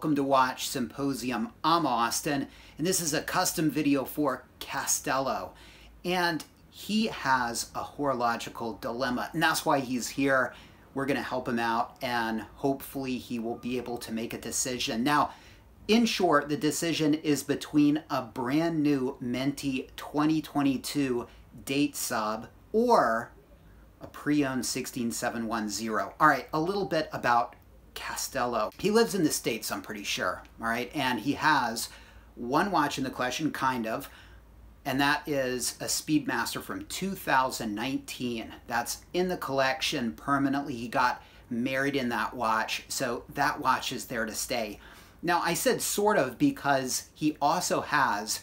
welcome to Watch Symposium. I'm Austin, and this is a custom video for Castello. And he has a horological dilemma, and that's why he's here. We're going to help him out, and hopefully he will be able to make a decision. Now, in short, the decision is between a brand new minty 2022 date sub or a pre-owned 16710. All right, a little bit about Castello. He lives in the States, I'm pretty sure, all right? And he has one watch in the collection, kind of, and that is a Speedmaster from 2019. That's in the collection permanently. He got married in that watch, so that watch is there to stay. Now, I said sort of because he also has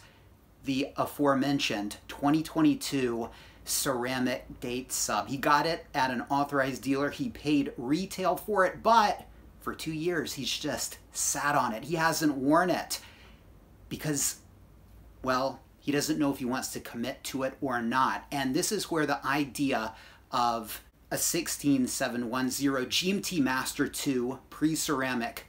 the aforementioned 2022 ceramic date sub. He got it at an authorized dealer. He paid retail for it, but for 2 years, he's just sat on it. He hasn't worn it because, well, he doesn't know if he wants to commit to it or not. And this is where the idea of a 16710 GMT Master 2 pre-ceramic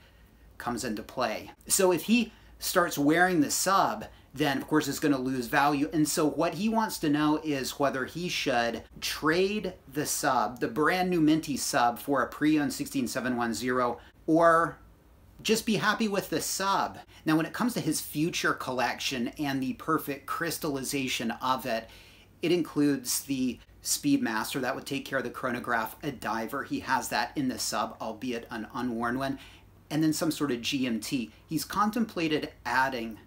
comes into play. So if he starts wearing the sub, then of course it's going to lose value. And so what he wants to know is whether he should trade the sub, the brand new minty sub, for a pre-owned 16710, or just be happy with the sub. Now, when it comes to his future collection and the perfect crystallization of it, it includes the Speedmaster that would take care of the chronograph, a diver. He has that in the sub, albeit an unworn one, and then some sort of GMT. He's contemplated adding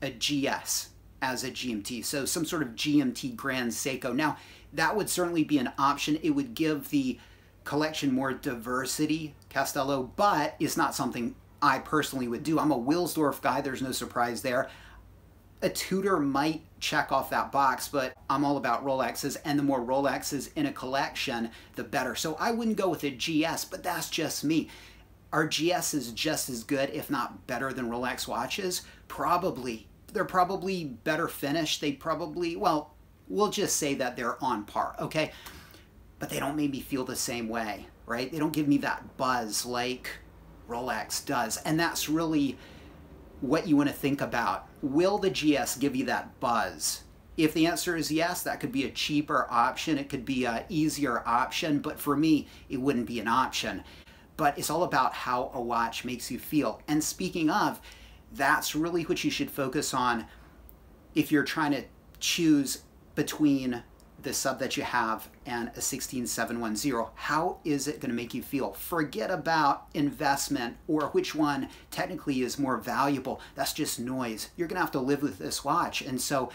a GS as a GMT, so some sort of GMT Grand Seiko. Now, that would certainly be an option. It would give the collection more diversity, Castello, but it's not something I personally would do. I'm a Wilsdorf guy, there's no surprise there. A Tudor might check off that box, but I'm all about Rolexes, and the more Rolexes in a collection, the better. So I wouldn't go with a GS, but that's just me. Are GSs just as good, if not better, than Rolex watches? Probably. They're probably better finished. They probably, well, we'll just say that they're on par, okay? But they don't make me feel the same way, right? They don't give me that buzz like Rolex does. And that's really what you want to think about. Will the GS give you that buzz? If the answer is yes, that could be a cheaper option. It could be an easier option, but for me, it wouldn't be an option. But it's all about how a watch makes you feel. And speaking of, that's really what you should focus on if you're trying to choose between the sub that you have and a 16710. How is it going to make you feel? Forget about investment or which one technically is more valuable. That's just noise. You're going to have to live with this watch. And so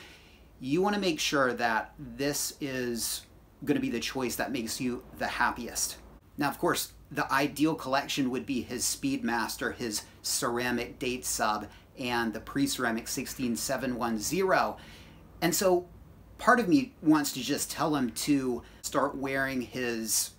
you want to make sure that this is going to be the choice that makes you the happiest. Now, of course, the ideal collection would be his Speedmaster, his ceramic date sub, and the pre-ceramic 16710. And so part of me wants to just tell him to start wearing his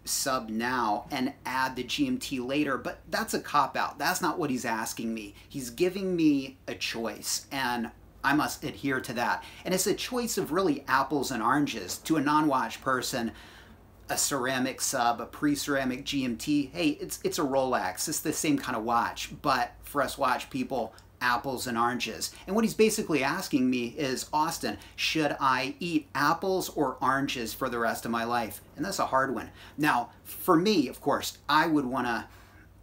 sub now and add the GMT later, but that's a cop-out. That's not what he's asking me. He's giving me a choice, and I must adhere to that. And it's a choice of really apples and oranges. To a non-watch person, a ceramic sub, a pre-ceramic GMT, hey, it's a Rolex. It's the same kind of watch, but for us watch people, apples and oranges. And what he's basically asking me is, Austin, should I eat apples or oranges for the rest of my life? And that's a hard one. Now, for me, of course, I would want to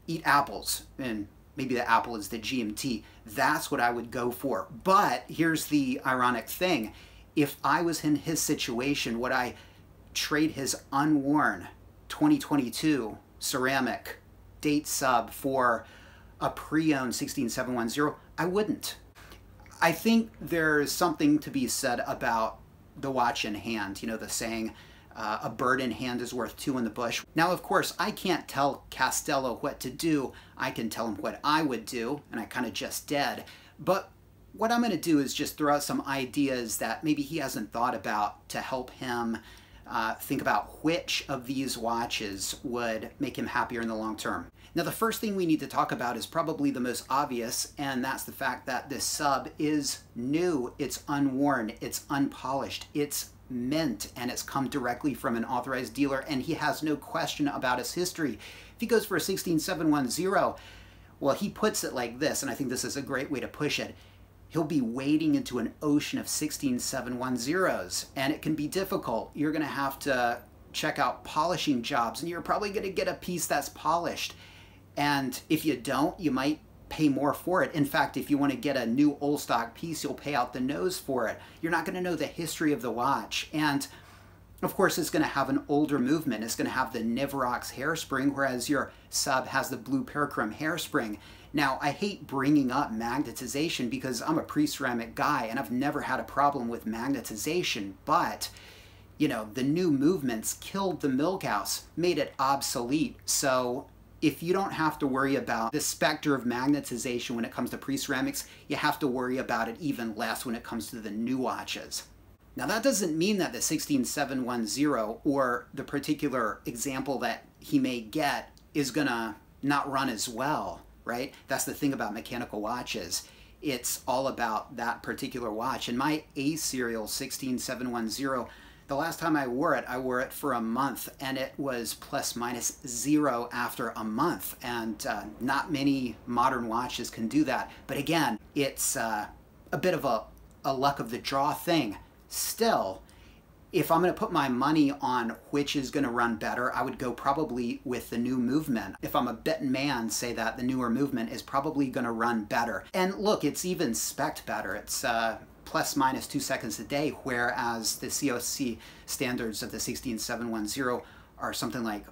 eat apples, and maybe the apple is the GMT. That's what I would go for. But here's the ironic thing. If I was in his situation, would I trade his unworn 2022 ceramic date sub for a pre-owned 16710? I wouldn't. I think there's something to be said about the watch in hand. You know the saying, a bird in hand is worth two in the bush. Now, of course, I can't tell Castello what to do. I can tell him what I would do, and I kind of just did. But what I'm going to do is just throw out some ideas that maybe he hasn't thought about to help him think about which of these watches would make him happier in the long term. Now, the first thing we need to talk about is probably the most obvious, and that's the fact that this sub is new, it's unworn, it's unpolished, it's mint, and it's come directly from an authorized dealer, and he has no question about its history. If he goes for a 16710, Well, he puts it like this, and I think this is a great way to push it. He'll be wading into an ocean of 16710s, and it can be difficult. You're going to have to check out polishing jobs, and you're probably going to get a piece that's polished. And if you don't, you might pay more for it. In fact, if you want to get a new old stock piece, you'll pay out the nose for it. You're not going to know the history of the watch. And of course, it's going to have an older movement. It's going to have the Nivarox hairspring, whereas your sub has the blue parachrome hairspring. Now, I hate bringing up magnetization because I'm a pre-ceramic guy and I've never had a problem with magnetization, but you know, the new movements killed the milk house, made it obsolete. So if you don't have to worry about the specter of magnetization when it comes to pre-ceramics, you have to worry about it even less when it comes to the new watches. Now, that doesn't mean that the 16710 or the particular example that he may get is gonna not run as well, right? That's the thing about mechanical watches. It's all about that particular watch. And my A serial 16710, the last time I wore it for a month, and it was plus minus 0 after a month. And not many modern watches can do that. But again, it's a bit of a luck of the draw thing. Still, if I'm going to put my money on which is going to run better, I would go probably with the new movement. If I'm a betting man, say that the newer movement is probably going to run better. And look, it's even spec'd better. It's plus minus 2 seconds a day, whereas the COC standards of the 16710 are something like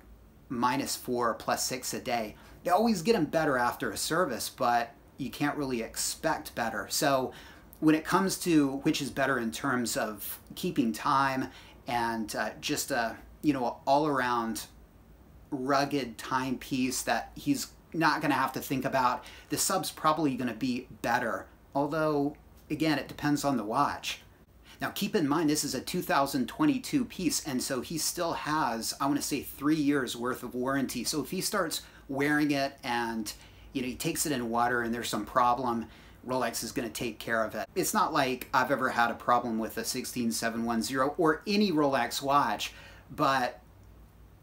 -4 plus 6 a day. They always get them better after a service, but you can't really expect better. So when it comes to which is better in terms of keeping time and just a, you know, all-around rugged timepiece that he's not going to have to think about, the sub's probably going to be better. Although, again, it depends on the watch. Now, keep in mind, this is a 2022 piece, and so he still has, I want to say, 3 years worth of warranty. So if he starts wearing it and, you know, he takes it in water and there's some problem, Rolex is going to take care of it. It's not like I've ever had a problem with a 16710 or any Rolex watch, but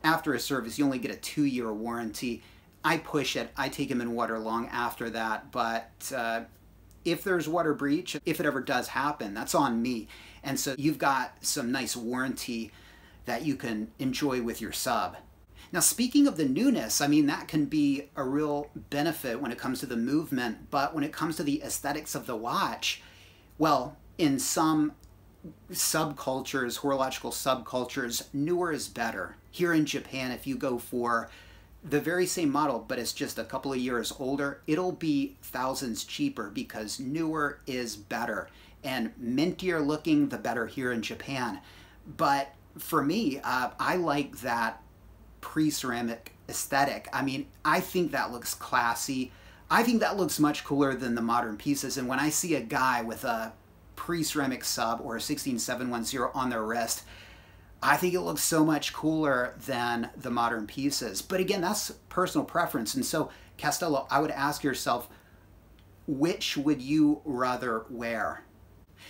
after a service, you only get a 2-year warranty. I push it. I take them in water long after that, but if there's water breach, if it ever does happen, that's on me. And so you've got some nice warranty that you can enjoy with your sub. Now, speaking of the newness, I mean, that can be a real benefit when it comes to the movement, but when it comes to the aesthetics of the watch, well, in some subcultures, horological subcultures, newer is better. Here in Japan, if you go for the very same model, but it's just a couple of years older, it'll be thousands cheaper because newer is better. And mintier looking, the better here in Japan. But for me, I like that pre-ceramic aesthetic. I mean, I think that looks classy. I think that looks much cooler than the modern pieces. And when I see a guy with a pre-ceramic sub or a 16710 on their wrist, I think it looks so much cooler than the modern pieces. But again, that's personal preference. And so, Castello, I would ask yourself, which would you rather wear?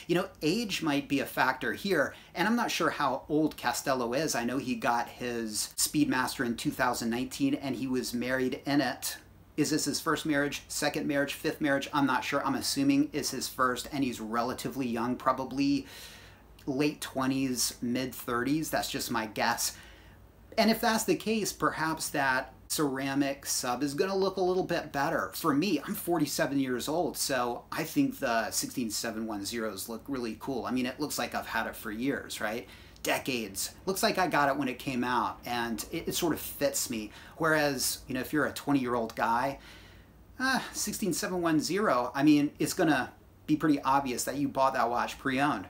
You know, age might be a factor here, and I'm not sure how old Castello is. I know he got his Speedmaster in 2019, and he was married in it. Is this his first marriage, second marriage, fifth marriage? I'm not sure. I'm assuming it's his first, and he's relatively young, probably late 20s, mid 30s. That's just my guess. And if that's the case, perhaps that ceramic sub is going to look a little bit better. For me, I'm 47 years old, so I think the 16710s look really cool. I mean, it looks like I've had it for years, right? Decades. Looks like I got it when it came out, and it sort of fits me. Whereas, you know, if you're a 20-year-old guy, 16710, I mean, it's going to be pretty obvious that you bought that watch pre-owned.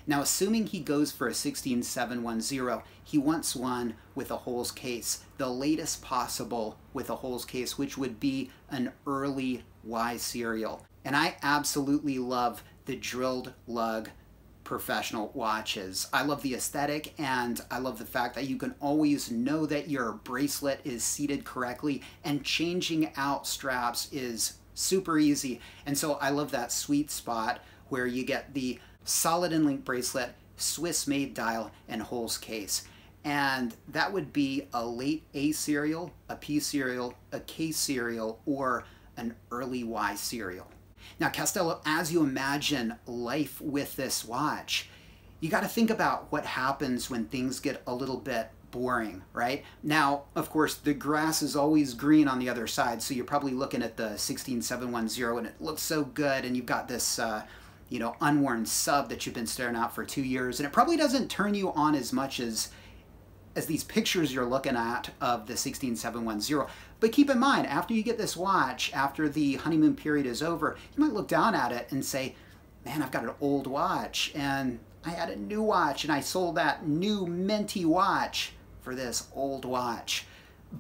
Now, assuming he goes for a 16710, he wants one with a holes case, the latest possible with a holes case, which would be an early Y serial. And I absolutely love the drilled lug professional watches. I love the aesthetic, and I love the fact that you can always know that your bracelet is seated correctly, and changing out straps is super easy. And so I love that sweet spot where you get the solid and link bracelet, Swiss-made dial, and holes case. And that would be a late A serial, a P serial, a K serial, or an early Y serial. Now, Castello, as you imagine life with this watch, you got to think about what happens when things get a little bit boring, right? Now, of course, the grass is always green on the other side, so you're probably looking at the 16710 and it looks so good, and you've got this unworn sub that you've been staring at for 2 years, and it probably doesn't turn you on as much as these pictures you're looking at of the 16710. But keep in mind, after you get this watch, after the honeymoon period is over, you might look down at it and say, man, I've got an old watch, and I had a new watch, and I sold that new minty watch for this old watch.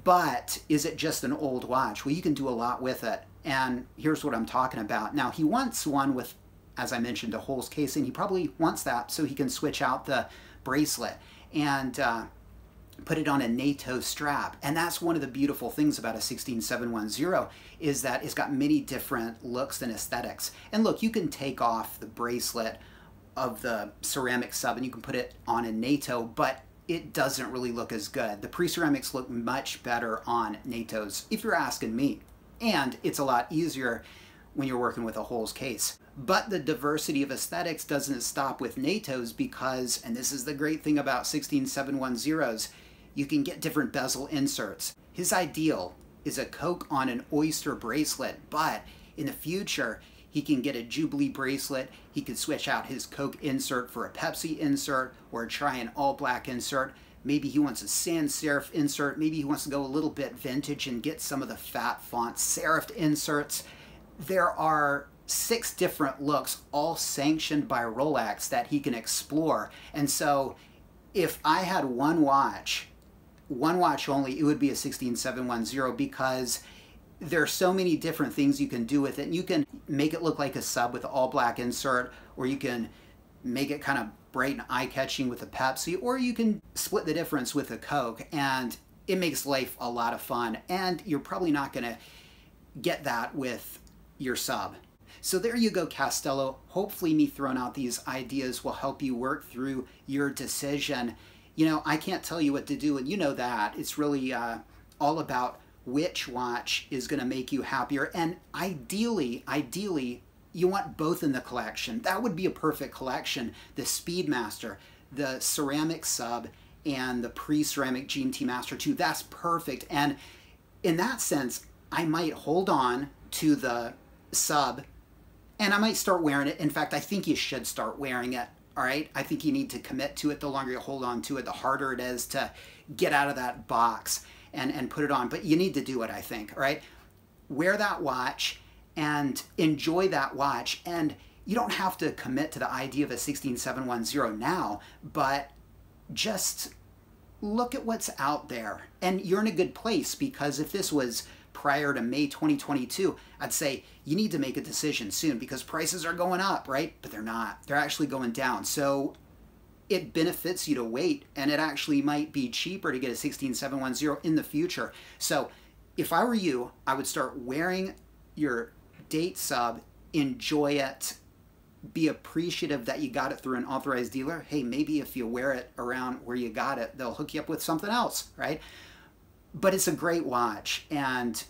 But is it just an old watch? Well, you can do a lot with it, and here's what I'm talking about. Now, he wants one with, as I mentioned, a holes casing. He probably wants that so he can switch out the bracelet and put it on a NATO strap. And that's one of the beautiful things about a 16710 is that it's got many different looks and aesthetics. And look, you can take off the bracelet of the ceramic sub and you can put it on a NATO, but it doesn't really look as good. The pre-ceramics look much better on NATOs, if you're asking me. And it's a lot easier when you're working with a holes case. But the diversity of aesthetics doesn't stop with NATOs because, and this is the great thing about 16710s, you can get different bezel inserts. His ideal is a Coke on an oyster bracelet, but in the future, he can get a Jubilee bracelet. He could switch out his Coke insert for a Pepsi insert or try an all black insert. Maybe he wants a sans serif insert. Maybe he wants to go a little bit vintage and get some of the fat font serifed inserts. There are 6 different looks, all sanctioned by Rolex, that he can explore. And so if I had one watch only, it would be a 16710 because there are so many different things you can do with it. And you can make it look like a sub with an all black insert, or you can make it kind of bright and eye-catching with a Pepsi, or you can split the difference with a Coke, and it makes life a lot of fun. And you're probably not going to get that with your sub. So there you go, Castello. Hopefully me throwing out these ideas will help you work through your decision. You know, I can't tell you what to do, and you know that. It's really all about which watch is going to make you happier. And ideally, you want both in the collection. That would be a perfect collection. The Speedmaster, the ceramic sub, and the pre-ceramic GMT Master 2. That's perfect. And in that sense, I might hold on to the sub and I might start wearing it. In fact, I think you should start wearing it. All right, I think you need to commit to it. The longer you hold on to it, the harder it is to get out of that box and put it on. But you need to do it, I think. All right, wear that watch and enjoy that watch. And you don't have to commit to the idea of a 16710 now, but just look at what's out there. And you're in a good place, because if this was prior to May 2022, I'd say you need to make a decision soon, because prices are going up, right? But they're not. They're actually going down. So it benefits you to wait, and it actually might be cheaper to get a 16710 in the future. So if I were you, I would start wearing your date sub, enjoy it, be appreciative that you got it through an authorized dealer. Hey, maybe if you wear it around where you got it, they'll hook you up with something else, right? But it's a great watch, and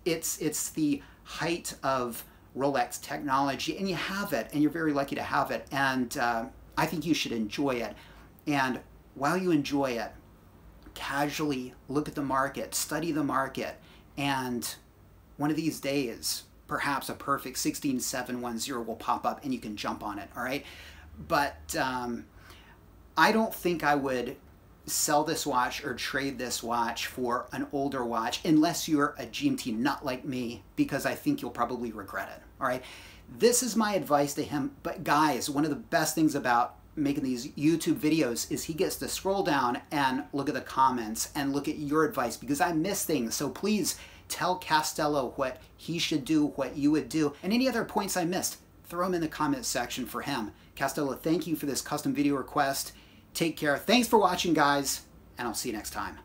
it's the height of Rolex technology, and you have it, and you're very lucky to have it, and I think you should enjoy it. And while you enjoy it, casually look at the market, study the market, and one of these days, perhaps a perfect 16710 will pop up and you can jump on it, all right? But I don't think I would sell this watch or trade this watch for an older watch unless you're a GMT nut like me, because I think you'll probably regret it, all right? This is my advice to him. But guys, one of the best things about making these YouTube videos is he gets to scroll down and look at the comments and look at your advice, because I miss things. So please tell Castello what he should do, what you would do, and any other points I missed, throw them in the comment section for him. Castello, thank you for this custom video request. Take care. Thanks for watching, guys, and I'll see you next time.